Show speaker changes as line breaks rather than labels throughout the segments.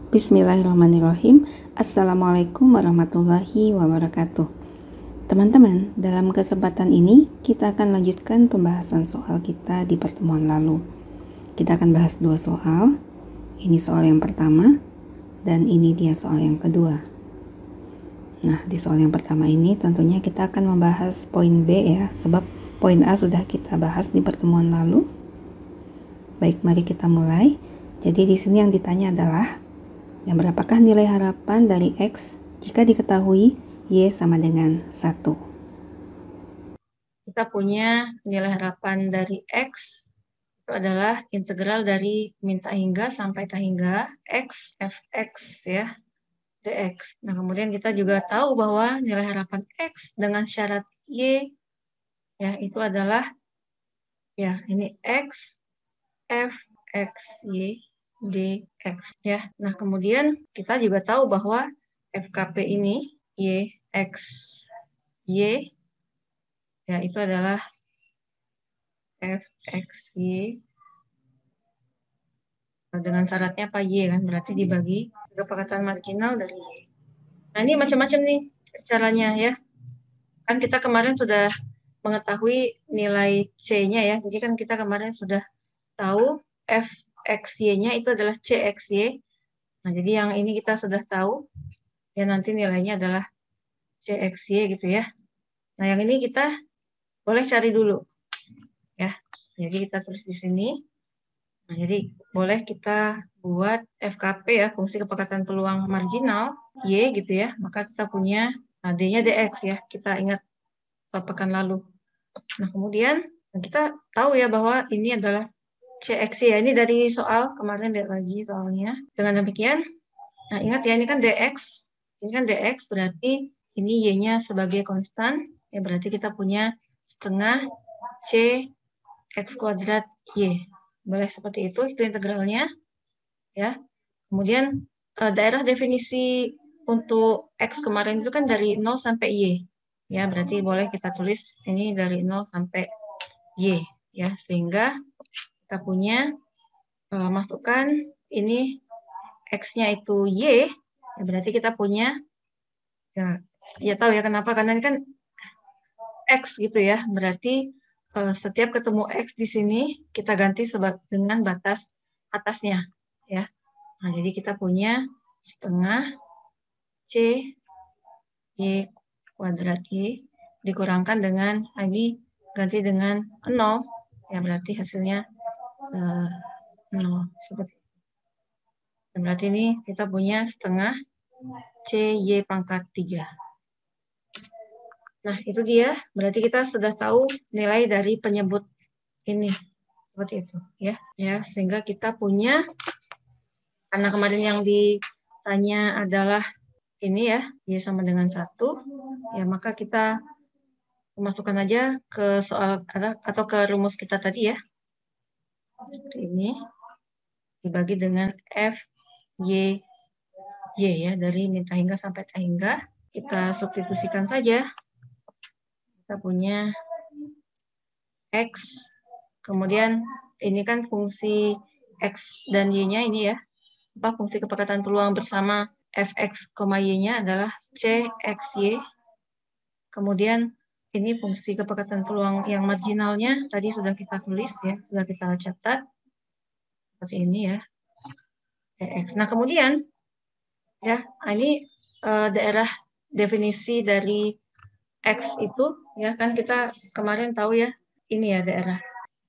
Bismillahirrahmanirrahim. Assalamualaikum warahmatullahi wabarakatuh. Teman-teman, dalam kesempatan ini kita akan lanjutkan pembahasan soal kita di pertemuan lalu. Kita akan bahas dua soal. Ini soal yang pertama dan ini dia soal yang kedua. Nah, di soal yang pertama ini tentunya kita akan membahas poin B ya, sebab poin A sudah kita bahas di pertemuan lalu. Baik, mari kita mulai. Jadi di sini yang ditanya adalah yang berapakah nilai harapan dari X jika diketahui Y sama dengan 1? Kita punya nilai harapan dari X itu adalah integral dari min tak hingga sampai tak hingga X fx ya dx. Nah, kemudian kita juga tahu bahwa nilai harapan X dengan syarat Y ya itu adalah ya ini X fx Y dx ya. Nah, kemudian kita juga tahu bahwa FKP ini Y X Y ya itu adalah fx Y dengan syaratnya apa Y kan, berarti dibagi kepekatan marginal dari Y. Nah, ini macam-macam nih caranya ya. Kan kita kemarin sudah mengetahui nilai C-nya ya. Jadi kan kita kemarin sudah tahu fxy-nya itu adalah cxy. Nah, jadi yang ini kita sudah tahu ya, nanti nilainya adalah cxy gitu ya. Nah, yang ini kita boleh cari dulu ya. Jadi kita tulis di sini. Nah, jadi boleh kita buat FKP ya, fungsi kepekatan peluang marginal Y gitu ya. Maka kita punya D-nya dx ya. Kita ingat pekan lalu. Nah, kemudian kita tahu ya bahwa ini adalah cxy ya. Ini dari soal kemarin, lihat lagi soalnya. Dengan demikian, nah ingat ya, ini kan dx. Ini kan dx berarti ini Y-nya sebagai konstan. Ya berarti kita punya setengah C X kuadrat Y. Boleh seperti itu integralnya. Ya. Kemudian daerah definisi untuk X kemarin itu kan dari 0 sampai Y. Ya, berarti boleh kita tulis ini dari 0 sampai Y. Ya, sehingga kita punya masukkan ini X-nya itu Y. Ya, berarti kita punya, ya tahu ya kenapa, karena ini kan X gitu ya. Berarti setiap ketemu X di sini kita ganti dengan batas atasnya ya. Nah, jadi kita punya setengah C Y kuadrat Y dikurangkan dengan lagi ganti dengan 0 ya, berarti hasilnya 0 seperti itu. Dan berarti ini kita punya setengah C Y pangkat 3. Nah, itu dia. Berarti kita sudah tahu nilai dari penyebut ini. Seperti itu ya. Ya, sehingga kita punya, karena kemarin yang ditanya adalah ini ya, Y sama dengan 1. Ya, maka kita masukkan aja ke soal atau ke rumus kita tadi ya. Seperti ini. Dibagi dengan F Y Y ya, dari min tak hingga sampai tak hingga. Kita substitusikan saja. Kita punya X, kemudian ini kan fungsi X dan Y-nya ini ya, fungsi kepekatan peluang bersama Fx, Y-nya adalah Cxy. Kemudian ini fungsi kepekatan peluang yang marginalnya tadi sudah kita tulis ya, sudah kita catat seperti ini ya, Dx. Nah, kemudian ya, ini daerah definisi dari X itu ya, kan kita kemarin tahu ya, ini ya daerah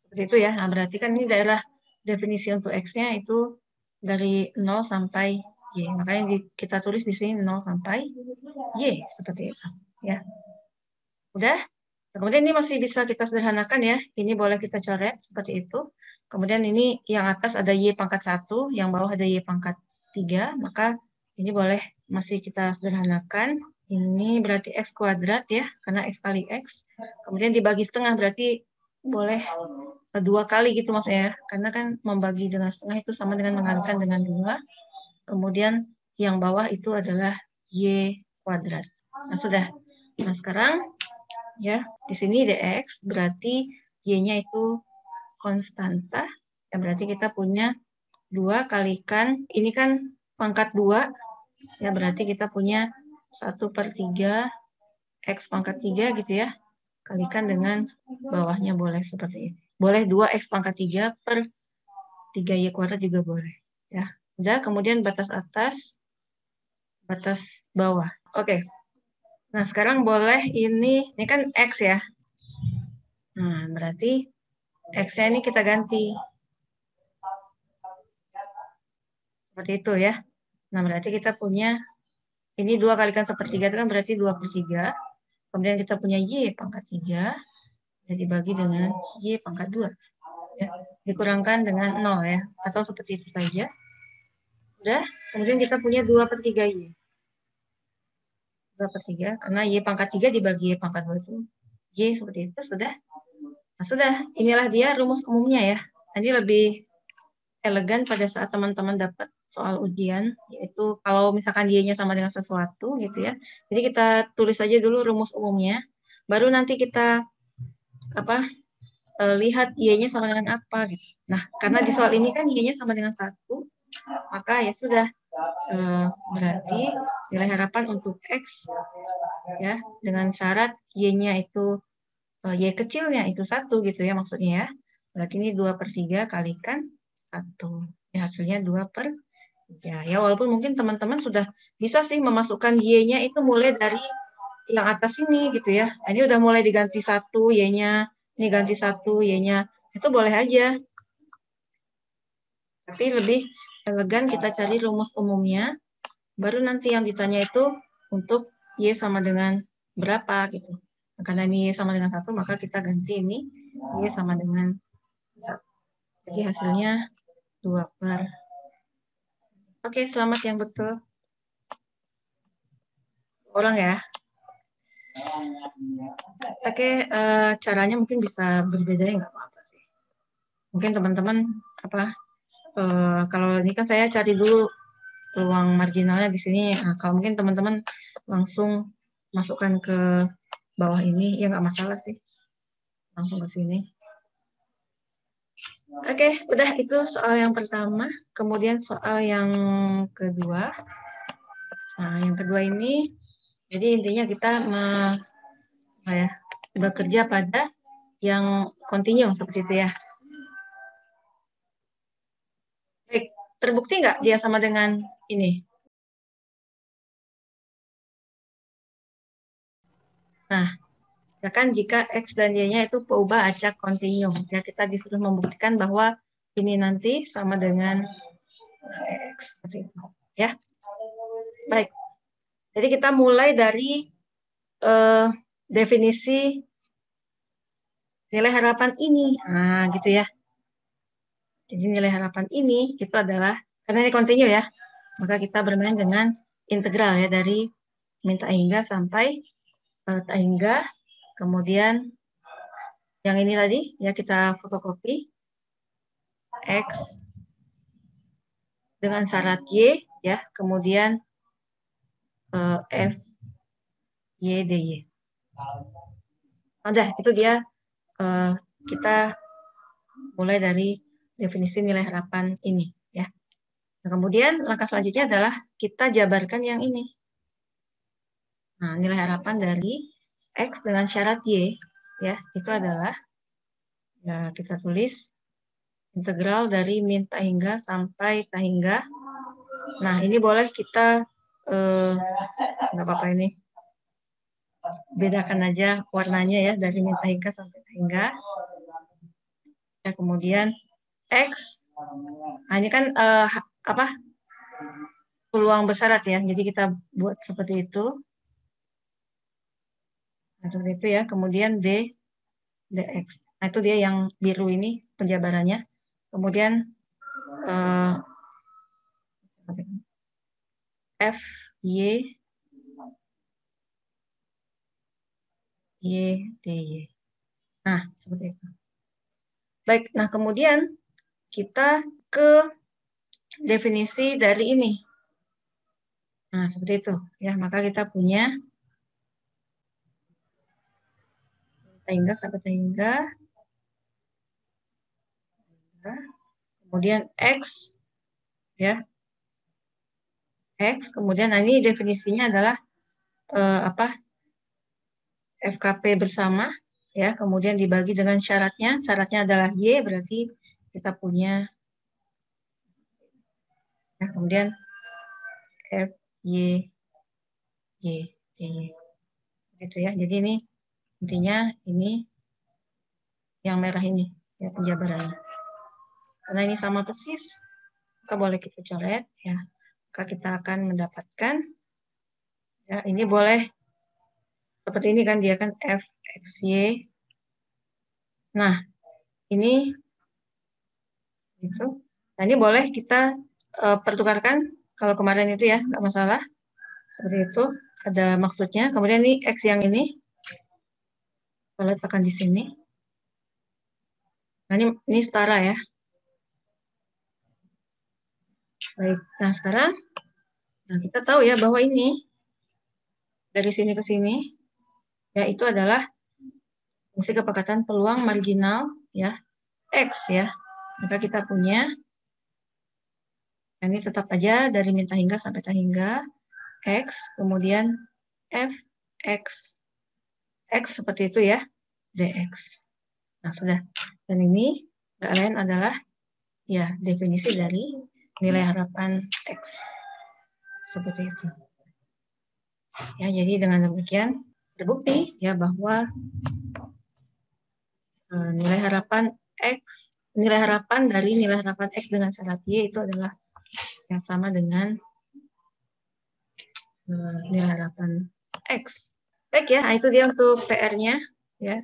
seperti itu ya. Nah, berarti kan ini daerah definisi untuk X-nya itu dari 0 sampai Y. Makanya kita tulis di sini 0 sampai Y seperti itu ya. Udah. Kemudian ini masih bisa kita sederhanakan ya. Ini boleh kita coret seperti itu. Kemudian ini yang atas ada Y pangkat 1, yang bawah ada Y pangkat 3. Maka ini boleh masih kita sederhanakan. Ini berarti X kuadrat ya, karena X kali X. Kemudian dibagi setengah, berarti boleh 2 kali gitu maksudnya ya. Karena kan membagi dengan setengah itu sama dengan mengalikan dengan 2. Kemudian yang bawah itu adalah Y kuadrat. Nah, sudah. Nah, sekarang ya, di sini dx berarti Y-nya itu konstanta. Ya, berarti kita punya 2 kalikan, ini kan pangkat 2, ya berarti kita punya 1/3 X pangkat 3 gitu ya. Kalikan dengan bawahnya boleh seperti ini. Boleh 2X pangkat 3 per 3Y kuadrat juga boleh. Ya, udah, kemudian batas atas, batas bawah. Oke. Nah, sekarang boleh ini kan X ya. Nah, berarti X-nya ini kita ganti. Seperti itu ya. Nah, berarti kita punya, ini 2 kalikan 1/3 itu kan berarti 2/3. Kemudian kita punya Y pangkat 3. Ya, dibagi dengan Y pangkat 2. Ya, dikurangkan dengan 0 ya. Atau seperti itu saja. Udah, kemudian kita punya 2/3Y. 2/3, karena Y pangkat 3 dibagi Y pangkat 2 itu Y seperti itu, sudah. Nah, sudah, inilah dia rumus umumnya ya. Ini lebih elegan pada saat teman-teman dapat soal ujian, yaitu kalau misalkan Y-nya sama dengan sesuatu gitu ya. Jadi kita tulis aja dulu rumus umumnya, baru nanti kita lihat Y-nya sama dengan apa gitu. Nah, karena di soal ini kan Y-nya sama dengan 1, maka ya sudah, berarti nilai harapan untuk X ya dengan syarat Y-nya itu Y kecilnya itu 1 gitu ya maksudnya ya. Berarti ini 2/3 kalikan 1. Ya, hasilnya 2/3. Ya, walaupun mungkin teman-teman sudah bisa sih memasukkan Y-nya itu mulai dari yang atas ini gitu ya. Ini udah mulai diganti 1 Y-nya, ini ganti 1 Y-nya. Itu boleh aja. Tapi lebih elegan kita cari rumus umumnya. Baru nanti yang ditanya itu untuk Y sama dengan berapa gitu. Karena ini Y sama dengan 1, maka kita ganti ini Y sama dengan 1. Jadi hasilnya 2 per. Oke, selamat yang betul. Ulang ya. Oke, caranya mungkin bisa berbeda ya, nggak apa-apa sih. Mungkin teman-teman kalau ini kan saya cari dulu ruang marginalnya di sini. Nah, kalau mungkin teman-teman langsung masukkan ke bawah ini, ya nggak masalah sih. Langsung ke sini. Oke, udah itu soal yang pertama. Kemudian soal yang kedua. Nah, yang kedua ini, jadi intinya kita bekerja pada yang kontinu seperti itu ya. Baik, terbukti nggak dia sama dengan ini? Nah, misalkan jika X dan Y-nya itu peubah acak kontinu, ya kita disuruh membuktikan bahwa ini nanti sama dengan X, seperti itu. Ya, baik. Jadi kita mulai dari definisi nilai harapan ini. Nah, gitu ya. Jadi nilai harapan ini itu adalah, karena ini kontinu ya, maka kita bermain dengan integral ya, dari min tak hingga sampai tak hingga. Kemudian yang ini tadi ya kita fotokopi X dengan syarat Y ya, kemudian F Y dy. Udah, itu dia kita mulai dari definisi nilai harapan ini ya. Nah, kemudian langkah selanjutnya adalah kita jabarkan yang ini. Nah, nilai harapan dari X dengan syarat Y ya, itu adalah ya kita tulis integral dari min tak hingga sampai tak hingga. Nah, ini boleh kita nggak apa-apa ini. Bedakan aja warnanya ya, dari min tak hingga sampai tak hingga. Ya, kemudian X. Nah, ini kan peluang bersyarat ya. Jadi kita buat seperti itu. Nah, seperti itu ya. Kemudian dx. Nah, itu dia yang biru ini penjabarannya. Kemudian F Y dy. Nah, seperti itu. Baik, nah kemudian kita ke definisi dari ini. Nah, seperti itu ya. Maka kita punya hingga sampai hingga. Kemudian X ya. X, kemudian nah ini definisinya adalah FKP bersama, ya, kemudian dibagi dengan syaratnya adalah Y, berarti kita punya, ya, kemudian F, Y, Y, Y, gitu ya. Jadi ini intinya ini yang merah ini, ya, penjabarannya. Karena ini sama persis, maka boleh kita coret, ya. Maka kita akan mendapatkan, ya, ini boleh seperti ini kan, dia kan F, X, Y. Nah, ini gitu. Nah, ini boleh kita pertukarkan kalau kemarin itu, ya, nggak masalah. Seperti itu, ada maksudnya. Kemudian ini X yang ini, kita letakkan di sini. Nah, ini setara, ya. Baik, nah sekarang nah kita tahu, ya, bahwa ini dari sini ke sini, ya, itu adalah fungsi kepekatan peluang marginal, ya, X, ya. Maka kita punya, ini tetap aja dari min tak hingga sampai tak hingga, X, kemudian F, X, X seperti itu, ya, dx. Nah, sudah. Dan ini nggak lain adalah, ya, definisi dari nilai harapan X. Seperti itu. Ya, jadi dengan demikian terbukti, ya, bahwa nilai harapan X, nilai harapan dari nilai harapan X dengan syarat Y itu adalah yang sama dengan nilai harapan X. Baik, ya, itu dia untuk PR-nya, ya.